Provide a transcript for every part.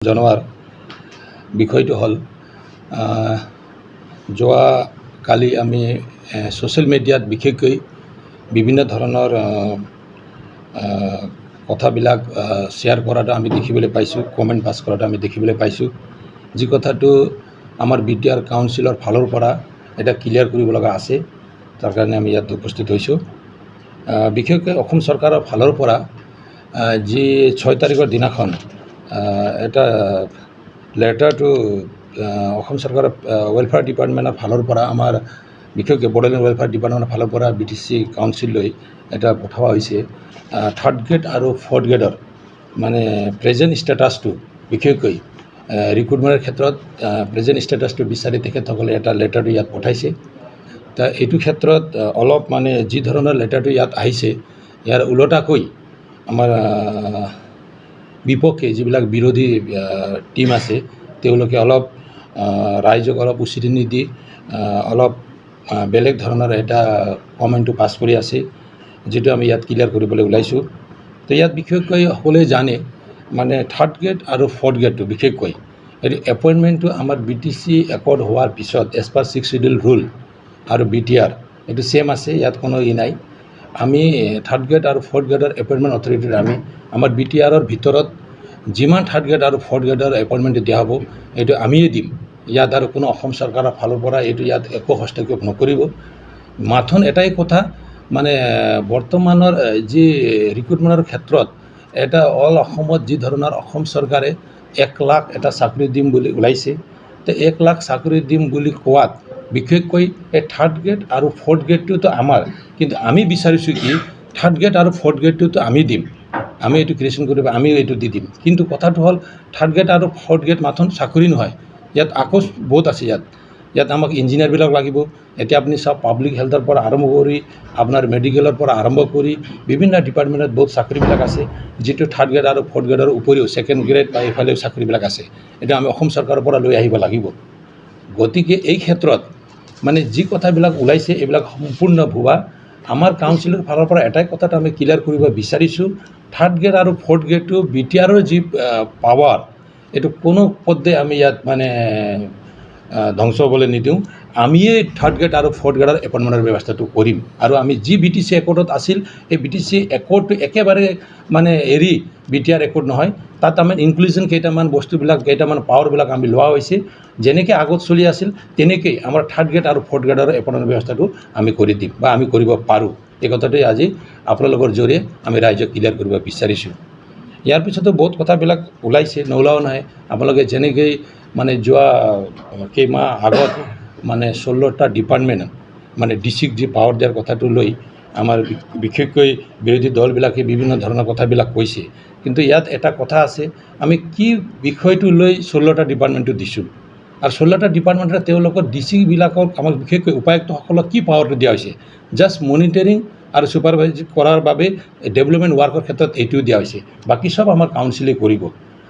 জনোৱাৰ বিষয়টো হ'ল যোৱা কালি আমি ছ'চিয়েল মিডিয়াত বিশেষকৈ বিভিন্ন ধৰণৰ কথাবিলাক শ্বেয়াৰ কৰাটো আমি দেখিবলৈ পাইছোঁ, কমেণ্ট পাছ কৰাটো আমি দেখিবলৈ পাইছোঁ। যি কথাটো আমাৰ BTR কাউন্সিলৰ ফালৰ পৰা এটা ক্লিয়াৰ কৰিব লগা আছে, তাৰ কাৰণে আমি ইয়াত উপস্থিত হৈছোঁ। বিশেষকৈ অসম চৰকাৰৰ ফালৰ পৰা যি 6 তাৰিখৰ দিনাখন এটা লেটাৰটো অসম চৰকাৰৰ ৱেলফেয়াৰ ডিপাৰ্টমেণ্টৰ ফালৰ পৰা আমাৰ বিশেষকৈ বড়োলেণ্ড ৱেলফেয়াৰ ডিপাৰ্টমেণ্টৰ ফালৰ পৰা BTC কাউন্সিললৈ এটা পঠোৱা হৈছে। 3rd গ্ৰেড আৰু 4th গ্ৰেডৰ মানে প্ৰেজেণ্ট ষ্টেটাছটো বিশেষকৈ ৰিক্ৰুটমেণ্টৰ ক্ষেত্ৰত প্ৰেজেণ্ট ষ্টেটাছটো বিচাৰি তেখেতসকলে এটা লেটাৰটো ইয়াত পঠাইছে। এইটো ক্ষেত্ৰত অলপ মানে যি ধৰণৰ লেটাৰটো ইয়াত আহিছে ইয়াৰ ওলোটাকৈ আমাৰ বিপক্ষে যিবিলাক বিৰোধী টিম আছে তেওঁলোকে অলপ ৰাইজক অলপ উচিত নিদি অলপ বেলেগ ধৰণৰ এটা কমেণ্টটো পাছ কৰি আছে, যিটো আমি ইয়াত ক্লিয়াৰ কৰিবলৈ ওলাইছোঁ। তো ইয়াত বিশেষকৈ সকলোৱে জানে মানে 3rd গ্ৰেড আৰু 4th গ্ৰেডটো বিশেষকৈ এইটো এপইণ্টমেণ্টটো আমাৰ BTC একৰ্ড হোৱাৰ পিছত এজ পাৰ 6 শিডিউল ৰুল আৰু BTR এইটো ছেম আছে, ইয়াত কোনো নাই। আমি 3rd গ্ৰেড আৰু 4th গ্ৰেডৰ এপইণ্টমেণ্ট অথৰিটিৰ আমি আমাৰ BTRৰ ভিতৰত যিমান 3rd গ্ৰেড আৰু 4th গ্ৰেডৰ এপইণ্টমেণ্ট দিয়া হ'ব এইটো আমিয়ে দিম। ইয়াত আৰু কোনো অসম চৰকাৰৰ ফালৰ পৰা এইটো ইয়াত একো হস্তক্ষেপ নকৰিব। মাথোন এটাই কথা মানে বৰ্তমানৰ যি ৰিক্ৰুটমেণ্টৰ ক্ষেত্ৰত এটা অল অসমত যি ধৰণৰ অসম চৰকাৰে 1 লাখ এটা চাকৰি দিম বুলি ওলাইছে, তো 1 লাখ চাকৰি দিম বুলি কোৱাত বিশেষকৈ এই 3rd গ্ৰেড আৰু 4th গ্ৰেডটোতো আমাৰ, কিন্তু আমি বিচাৰিছোঁ কি 3rd গ্ৰেড আৰু 4th গ্ৰেডটোতো আমি দিম, আমি এইটো ক্ৰিয়েশ্যন কৰিব, আমি এইটো দি দিম। কিন্তু কথাটো হ'ল 3rd গ্ৰেড আৰু 4th গ্ৰেড মাথোন চাকৰি নহয়, ইয়াত আকৌ বহুত আছে। ইয়াত আমাক ইঞ্জিনিয়াৰবিলাক লাগিব। এতিয়া আপুনি চাওক পাব্লিক হেল্থৰ পৰা আৰম্ভ কৰি আপোনাৰ মেডিকেলৰ পৰা আৰম্ভ কৰি বিভিন্ন ডিপাৰ্টমেণ্টত বহুত চাকৰিবিলাক আছে, যিটো 3rd গ্ৰেড আৰু 4th গ্ৰেডৰ উপৰিও 2nd গ্ৰেড বা এইফালেও চাকৰিবিলাক আছে। এটা আমি অসম চৰকাৰৰ পৰা লৈ আহিব লাগিব। গতিকে এই ক্ষেত্ৰত মানে যি কথাবিলাক ওলাইছে এইবিলাক সম্পূৰ্ণ ভুৱা। আমাৰ কাউন্সিলৰ ফালৰ পৰা এটাই কথাটো আমি ক্লিয়াৰ কৰিব বিচাৰিছোঁ, 3rd গ্ৰেড আৰু 4th গ্ৰেডটো BTRৰ যি পাৱাৰ এইটো কোনো পধ্যে আমি ইয়াত মানে ধ্বংস হ'বলৈ নিদিওঁ। আমিয়ে 3rd গ্ৰেড আৰু 4th গ্ৰেডৰ এপইণ্টমেণ্টৰ ব্যৱস্থাটো কৰিম। আৰু আমি যি BTC একৰ্ডত আছিল এই BTC একৰ্ডটো একেবাৰে মানে এৰি BTR একৰ্ড নহয়, তাত আমাৰ ইনক্লুজন কেইটামান বস্তুবিলাক কেইটামান পাৱাৰবিলাক আমি লোৱা হৈছে। যেনেকৈ আগত চলি আছিল তেনেকৈ আমাৰ 3rd গ্ৰেড আৰু 4th গ্ৰেডৰ এপইণ্টমেণ্ট ব্যৱস্থাটো আমি কৰি দিম বা আমি কৰিব পাৰোঁ। এই কথাটোৱে আজি আপোনালোকৰ জৰিয়তে আমি ৰাইজক ক্লিয়াৰ কৰিব বিচাৰিছোঁ। ইয়াৰ পিছতো বহুত কথাবিলাক ওলাইছে, নোলাও নাই। আপোনালোকে যেনেকৈ মানে যোৱা কেইমাহ আগত মানে 16টা ডিপাৰ্টমেণ্ট মানে ডিচিক যি পাৱাৰ দিয়াৰ কথাটো লৈ আমাৰ বিশেষকৈ বিৰোধী দলবিলাকে বিভিন্ন ধৰণৰ কথাবিলাক কৈছে। কিন্তু ইয়াত এটা কথা আছে, আমি কি বিষয়টো লৈ 16টা ডিপাৰ্টমেণ্টটো দিছোঁ আৰু 16টা ডিপাৰ্টমেণ্টৰ তেওঁলোকৰ ডিচিবিলাকক আমাক বিশেষকৈ উপায়ুক্তসকলক কি পাৱাৰটো দিয়া হৈছে, জাষ্ট মনিটৰিং আৰু ছুপাৰভাইজ কৰাৰ বাবে ডেভেলপমেণ্ট ৱাৰ্কৰ ক্ষেত্ৰত এইটোও দিয়া হৈছে, বাকী চব আমাৰ কাউন্সিলে কৰিব।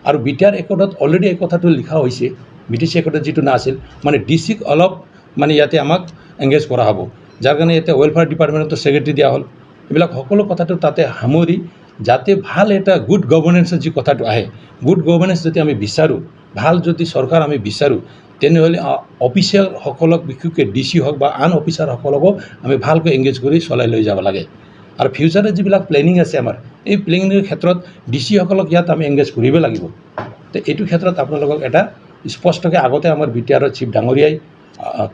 আৰু BTR একৰ্ডত অলৰেডি এই কথাটো লিখা হৈছে, BTC একৰ্ডত যিটো নাছিল মানে ডিচিক অলপ মানে ইয়াতে আমাক এংগেজ কৰা হ'ব, যাৰ কাৰণে এতিয়া ৱেলফেয়াৰ ডিপাৰ্টমেণ্টতো ছেক্ৰেটাৰী দিয়া হ'ল। এইবিলাক সকলো কথাটো তাতে সামৰি যাতে ভাল এটা গুড গভৰ্নেন্সৰ যি কথাটো আহে, গুড গভৰ্নেন্স যদি আমি বিচাৰোঁ, ভাল যদি চৰকাৰ আমি বিচাৰোঁ, তেনেহ'লে অফিচিয়েলসকলক বিশেষকৈ DC হওক বা আন অফিচাৰসকলকো আমি ভালকৈ এংগেজ কৰি চলাই লৈ যাব লাগে। আৰু ফিউচাৰত যিবিলাক প্লেনিং আছে আমাৰ, এই প্লেনিংৰ ক্ষেত্ৰত DC-সকলক ইয়াত আমি এংগেজ কৰিব লাগিব। তো এইটো ক্ষেত্ৰত আপোনালোকক এটা স্পষ্টকৈ আগতে আমাৰ BTRৰ চিফ ডাঙৰীয়াই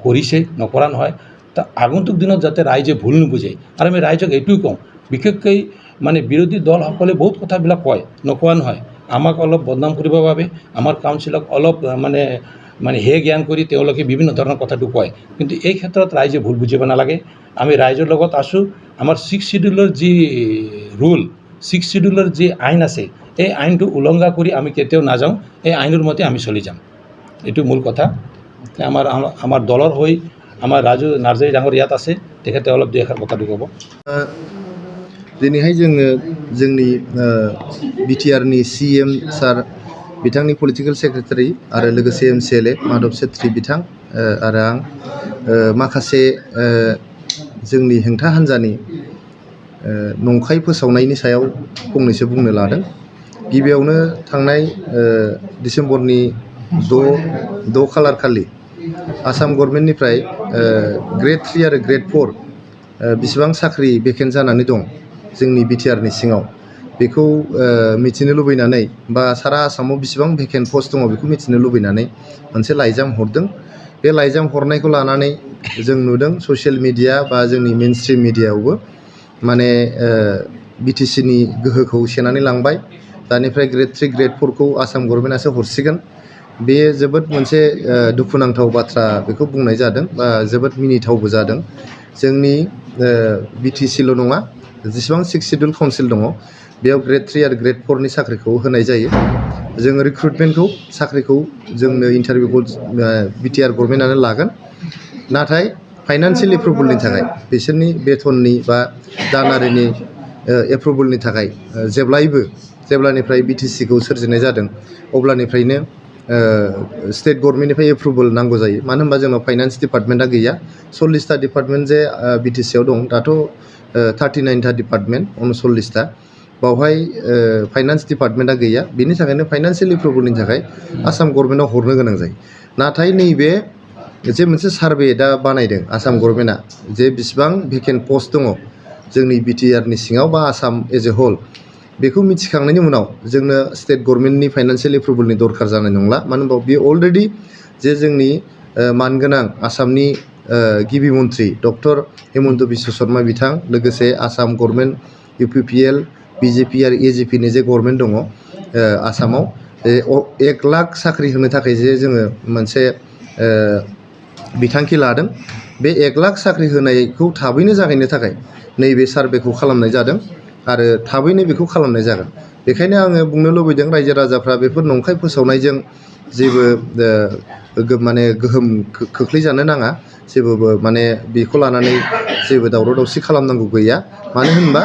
কৰিছে, নকৰা নহয়। তো আগন্তুক দিনত যাতে ৰাইজে ভুল নুবুজে। আৰু আমি ৰাইজক এইটোও কওঁ, বিশেষকৈ মানে বিৰোধী দলসকলে বহুত কথাবিলাক কয়, নকোৱা নহয়। আমাক অলপ বদনাম কৰিবৰ বাবে আমাৰ কাউন্সিলক অলপ মানে জ্ঞান কৰি তেওঁলোকে বিভিন্ন ধৰণৰ কথাটো কয়, কিন্তু এই ক্ষেত্ৰত ৰাইজে ভুল বুজিব নালাগে। আমি ৰাইজৰ লগত আছোঁ। আমাৰ 6 শিডিউলৰ যি ৰুল, 6 শিডিউলৰ যি আইন আছে, এই আইনটো উলংঘা কৰি আমি কেতিয়াও নাযাওঁ, এই আইনৰ মতে আমি চলি যাম। এইটো মূল কথা। আমাৰ দলৰ হৈ আমাৰ ৰাজু নাৰ্জাৰী ডাঙৰ ইয়াত আছে, তেখেতে অলপ দুই এষাৰ কথাটো ক'ব। दिनैहाय जोङो जोंनि BTRनि CM सार बिथांनि पलिटिकेल सेक्रेटारि आरो लोगोसे MCLA माधव सेत्री बिथां आरो आं माखासे जोंनि हेंथा हान्जानि नंखाय फोसावनायनि सायाव फंनैसो बुंनो लादों। गिबियावनो थांनाय डिसेम्बरनि 6 खालार खालि आसाम गभर्नमेन्टनिफ्राय ग्रेड 3 आरो ग्रेड 4 बिसिबां साख्रि भेकेन्ट जानानै दं जोंनि बिटिआरनि सिङाव बेखौ मिथिनो लुबैनानै बा सारा आसामाव बिसिबां भेकेन्ट पस्ट दङ बेखौ मिथिनो लुबैनानै मोनसे लाइजाम हरदों। बे लाइजाम हरनायखौ लानानै जों नुदों ससियेल मिडिया बा जोंनि मेन स्ट्रिम मिडियायावबो माने बिटिसिनि गोहोखौ सेनानै लांबाय। दानिफ्राय ग्रेड 3 ग्रेड 4खौ आसाम गभर्नमेन्टआसो हरसिगोन। बे जोबोद मोनसे दुखुनांथाव बाथ्रा बेखौ बुंनाय जादों बा जोबोद मिनिथावबो जादों। जोंनि बिटिसिल' नङा जेसेबां 6 सिडिउल काउन्सिल दङ बेयाव ग्रेड 3 आरो ग्रेड 4नि साख्रिखौ होनाय जायो। जोङो रिक्रुटमेन्टखौ साख्रिखौ जोंनो इन्टारभिउखौ बिटिआर गभर्नमेन्टआनो लागोन। नाथाय फाइनान्सियेल एप्रुभेलनि थाखाय बिसोरनि बेथननि बा दानारिनि एप्रुभेलनि थाखाय जेब्लानिफ्राय बिटिसिखौ सोरजिनाय जादों अब्लानिफ्रायनो स्टेट गभर्नमेन्टनिफ्राय एप्रुभेल नांगौ जायो। मानो होनबा जोंनाव फाइनान्स डिपार्टमेन्टआ गैया। 40टा डिपार्टमेन्ट जे बिटिसिआव दं दाथ' 39टा डिपार्टमेन्ट 39टा बावहाय फाइनान्स डिपार्टमेन्टआ गैया। बेनि थाखायनो फाइनान्सियेल एप्रुभेलनि थाखाय आसाम गभर्नमेन्टआव हरनो गोनां जायो। नाथाय नैबे जे मोनसे सार्भे दा बानायदों आसाम गभर्नमेन्टआ जे बिसिबां भेकेन्ट पस्ट दङ जोंनि बिटिआरनि सिङाव बा आसाम एज ए होल बेखौ मिथिखांनायनि उनाव जोंनो स्टेट गभर्नमेन्टनि फाइनान्सियेल एप्रुभेलनि दरकार जानाय नंला। मानो होनबा बेयो अलरेडि जे जोंनि मानगोनां आसामनि गिबि मन्थ्रि डक्टर हेमन्त बिश्व शर्मा बिथां लोगोसे आसाम गभर्नमेन्ट UPPL बिजेपि आरो एजिपिनि जे गभर्नमेन्ट दङ आसामाव 1 लाख साख्रि होनो थाखाय जे जोङो मोनसे बिथांखि लादों। बे 1 लाख साख्रि होनायखौ थाबैनो जागायनो थाखाय नैबे सार्भेखौ खालामनाय जादों आरो थाबैनो बेखौ खालामनाय जागोन। बेखायनो आङो बुंनो लुबैदों रायजो राजाफ्रा बेफोर नंखाय फोसावनायजों जेबो माने गोहोम खोख्लैजानो नाङा। जेबो माने बेखौ लानानै जेबो दावराव दावसि खालामनांगौ गैया। मानो होनबा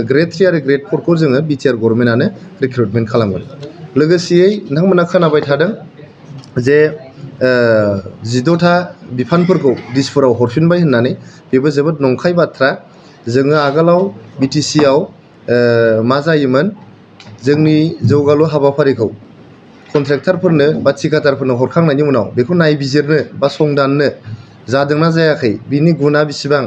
ग्रेड 3 आरो ग्रेड 4खौ जोङो बिटिआर गभर्नमेन्टआनो रिक्रुटमेन्ट खालामगोन। लोगोसेयै नोंथांमोना खोनाबाय थादों जे 16टा बिफानफोरखौ दिसपुराव हरफिनबाय होननानै बेबो जोबोद नंखाय बाथ्रा। जोङो आगोलाव बिटिसिआव मा जायोमोन जोंनि जौगालु हाबाफारिखौ कन्ट्रेक्टरफोरनो बा थिकादारफोरनो हरखांनायनि उनाव बेखौ नायबिजिरनो बा संदाननो जादोंना जायाखै बिनि गुना बेसेबां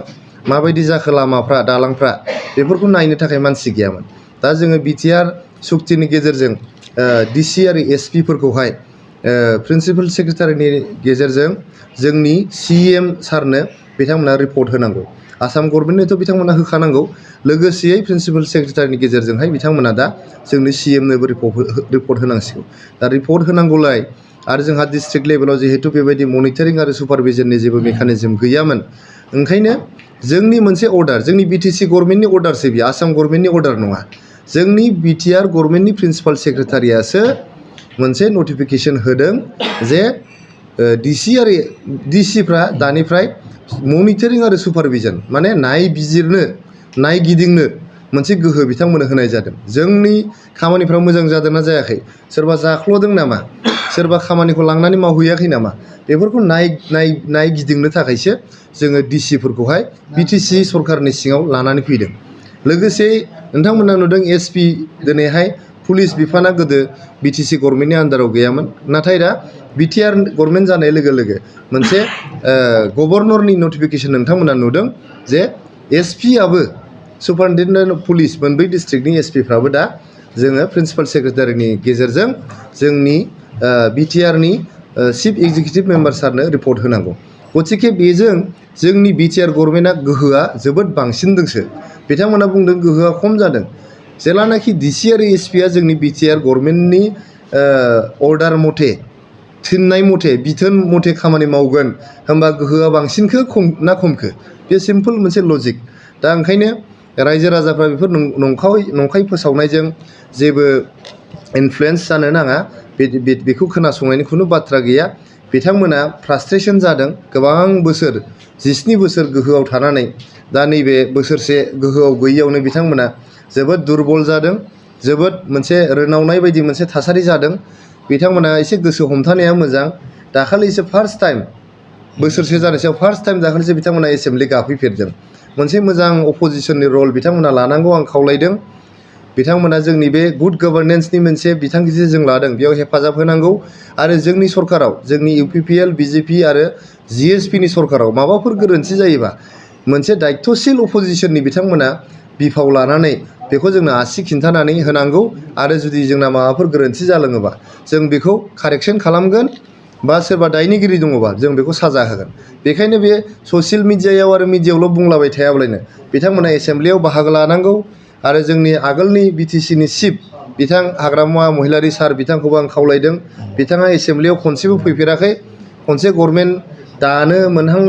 माबायदि जाखो लामाफ्रा दालांफ्रा बेफोरखौ नायनो थाखाय मानसि गैयामोन। दा जोङो बिटिआर सुक्तिनि गेजेरजों डिसि आरो एसपिफोरखौहाय प्रिन्सिपाल सेक्रेटारिनि गेजेरजों जोंनि CM सारनो बिथांमोना रिपर्ट होनांगौ। आसाम गभर्नमेन्टनोथ' बिथांमोना होखानांगौ। लोगोसेयै प्रिन्सिपाल सेक्रेटारिनि गेजेरजोंहाय बिथांमोना दा जोंनि CMनोबो रिपर्ट होनांसिगौ। दा रिपर्ट होनांगौलाय आरो जोंहा डिस्ट्रिक्ट लेभेलाव जिहेतु बेबायदि मनिटरिं आरो सुपारभिजननि जेबो मेकानिजम गैयामोन ओंखायनो जोंनि मोनसे अर्डार जोंनि बिटिसि गभर्नमेन्टनि अर्डारसो बियो आसाम गभर्नमेन्टनि अर्डार नङा। जोंनि बिटिआर गभर्नमेन्टनि प्रिन्सिपाल सेक्रेटारियासो मोनसे नटिफिकेसन होदों जे डिसि आरो डिसिफ्रा दानिफ्राय मनिटरिं आरो सुपारभिजन माने नायगिदिंनो मोनसे गोहो बिथांमोननो होनाय जादों। जोंनि खामानिफ्रा मोजां जादोंना जायाखै सोरबा जाख्ल'दों नामा सोरबा खामानिखौ लांनानै मावहैयाखै नामा बेफोरखौ नायगिदिंनो थाखायसो जोङो डिसिफोरखौहाय बिटिसि सरकारनि सिङाव लानानै फैदों। लोगोसे नोंथांमोना नुदों SP दिनैहाय पुलिस बिफाना गोदो बिटिसि गभर्नमेन्टनि आन्दाराव गैयामोन। नाथाय दा बिटिआर गभर्नमेन्ट जानाय लोगो लोगो मोनसे गभर्नरनि नटिफिकेसन नोंथांमोना नुदों जे SPआबो सुपारिनटेन्डेन्ट अफ पुलिस मोनब्रै डिस्ट्रिक्टनि SPफ्राबो दा जोङो प्रिन्सिपाल सेक्रेटारिनि गेजेरजों जोंनि बिटिआरनि चिफ एक्जिकिउटिभ मेम्बार सारनो रिपर्ट होनांगौ। गथिखे बेजों जोंनि बिटिआर गभर्नमेन्टआ गोहोआ जोबोद बांसिनदोंसो। बिथांमोना बुंदों गोहोआ खम जादों। जेलानाखि डिसि आरो SPआ जोंनि बिटिआर गभर्नमेन्टनि अर्डार मथे थिननाय मथे बिथोन मथे खामानि मावगोन होमबा गोहोआ बांसिनखो ना खमखो बे सिम्पोल मोनसे लजिक। दा ओंखायनो रायजो राजाफ्रा बेफोर नंखाय फोसावनायजों जेबो इनफ्लुयेन्स जानो नाङा। बेखौ खोनासंनायनि खुनु बाथ्रा गैया। बिथांमोना फ्रास्ट्रेसन जादों गोबां बोसोर 17 बोसोर गोहोआव थानानै दा नैबे बोसोरसे गोहोआव गैयैयावनो बिथांमोना जोबोद दुरबल जादों। जोबोद मोनसे रोनावनाय बायदि मोनसे थासारि जादों। बिथांमोना एसे गोसो हमथानाया मोजां। दाखालिसो फार्स्ट टाइम बोसोरसे जानायसो फार्स्ट टाइम दाखालिसो बिथांमोना एसेम्बलि गाफैफेरदों। मोनसे मोजां अपोजिसननि रल बिथांमोना लानांगौ आं खावलायदों। बिथांमोना जोंनि बे गुड गभर्नेन्सनि मोनसे बिथांखि जों लादों बेयाव हेफाजाब होनांगौ आरो जोंनि सरकाराव जोंनि UPPL BJP आरो GSPनि सरकाराव माबाफोर गोरोन्थि जायोबा मोनसे दायित्वशील अपोजिशननि बिथांमोना बिफाव लानानै बेखौ जोंनो आसि खिन्थानानै होनांगौ आरो जुदि जोंना माबाफोर गोरोन्थि जालाङोबा जों बेखौ कारेक्सन खालामगोन बा सोरबा दायनिगिरि दङबा जों बेखौ साजा होगोन। बेखायनो बे ससियेल मिडियायाव आरो मिडियायावल' बुंलाबाय थायाब्लानो बिथांमोना एसेम्ब्लियाव बाहागो लानांगौ आरो जोंनि आगोलनि BTCनि चिफ बिथां हाग्रामा महिलारि सार बिथांखौबो आं खावलायदों बिथाङा एसेम्ब्लियाव खनसेबो फैफेराखै खनसे गभर्नमेन्ट दानो मोनहां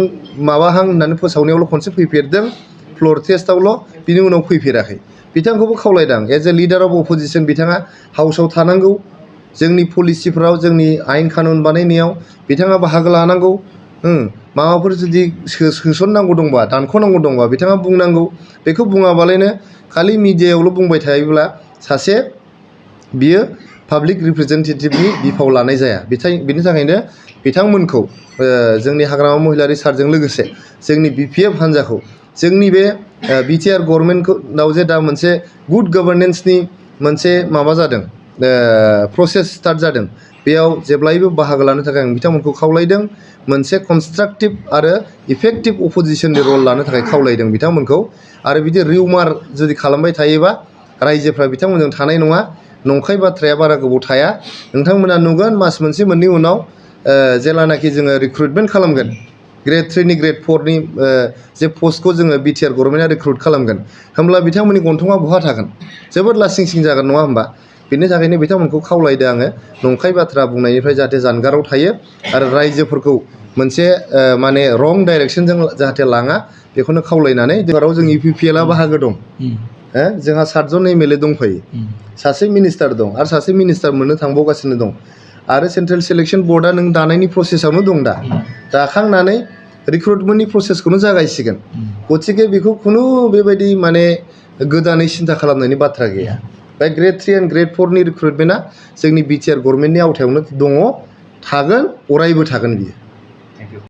माबाहां होननानै फोसावनायावल' खनसे फैफेरदों फ्ल'र टेस्टआवल' बिनि उनाव फैफेराखै बिथांखौबो खावलायदों as a leader of opposition बिथाङा हाउसआव थानांगौ जोंनि पलिसिफ्राव जोंनि आयेन कानुन बानायनायाव बिथाङा बाहागो लानांगौ माबाफोर जुदि सोसननांगौ दंबा दानख'नांगौ दंबा बिथाङा बुंनांगौ बेखौ बुङाबालायनो खालि मिडियायावल' बुंबाय थायोब्ला सासे बियो पाब्लिक रिप्रेजेन्टेटिभनि बिफाव लानाय जाया बिनि थाखायनो बिथांमोनखौ जोंनि हाग्रामा महिलारि सारजों लोगोसे जोंनि BPF हान्जाखौ जोंनि बे BTR गभर्नमेन्टनाव जे दा मोनसे गुड गभर्नेन्सनि मोनसे माबा जादों प्रसेस स्टार्ट जादों बेयाव जेब्लायबो बाहागो लानो थाखाय आं बिथांमोनखौ खावलायदों मोनसे कनस्ट्राक्टिभ आरो इफेक्टिभ अपोजिशननि रल लानो थाखाय खावलायदों बिथांमोनखौ आरो बिदि रिउमार जुदि खालामबाय थायोबा रायजोफ्रा बिथांमोनजों थानाय नङा नंखाय बाथ्राया बारा गोबाव थाया नोंथांमोना नुगोन मास मोनसे मोननै उनाव जेलानाखि जोङो रिक्रुटमेन्ट खालामगोन ग्रेड 3नि ग्रेड 4नि जे पस्टखौ जोङो BTR गभर्नमेन्टआ रिक्रुट खालामगोन होमब्ला बिथांमोननि गन्थङा बहा थागोन जोबोद लासिं सिं जागोन नङा होमबा बेनि थाखायनो बिथांमोनखौ खावलायदो आङो नंखाय बाथ्रा बुंनायनिफ्राय जाहाथे जानगाराव थायो आरो रायजोफोरखौ मोनसे माने रं डाइरेक्सनजों जाहाथे लाङा बेखौनो खावलायनानै जेराव जों UPPLआ बाहागो दं जोंहा 7 जन MLA दंफायो सासे मिनिस्टार दं आरो सासे मिनिस्टार मोननो थांबावगासिनो दं आरो सेन्ट्रेल सिलेक्सन बर्डआ नों दानायनि प्रसेसआवनो दं दा दाखांनानै रिक्रुटमेन्टनि प्रसेसखौनो जागायसिगोन गथिखे बेखौ खुनु बेबायदि माने गोदानै सिन्था खालामनायनि बाथ्रा गैया दा ग्रेड 3 एन्ड ग्रेड 4नि रिक्रुटमेन्टआ जोंनि BTR गभर्नमेन्टनि आवथायावनो दङ थागोन अरायबो थागोन बियो।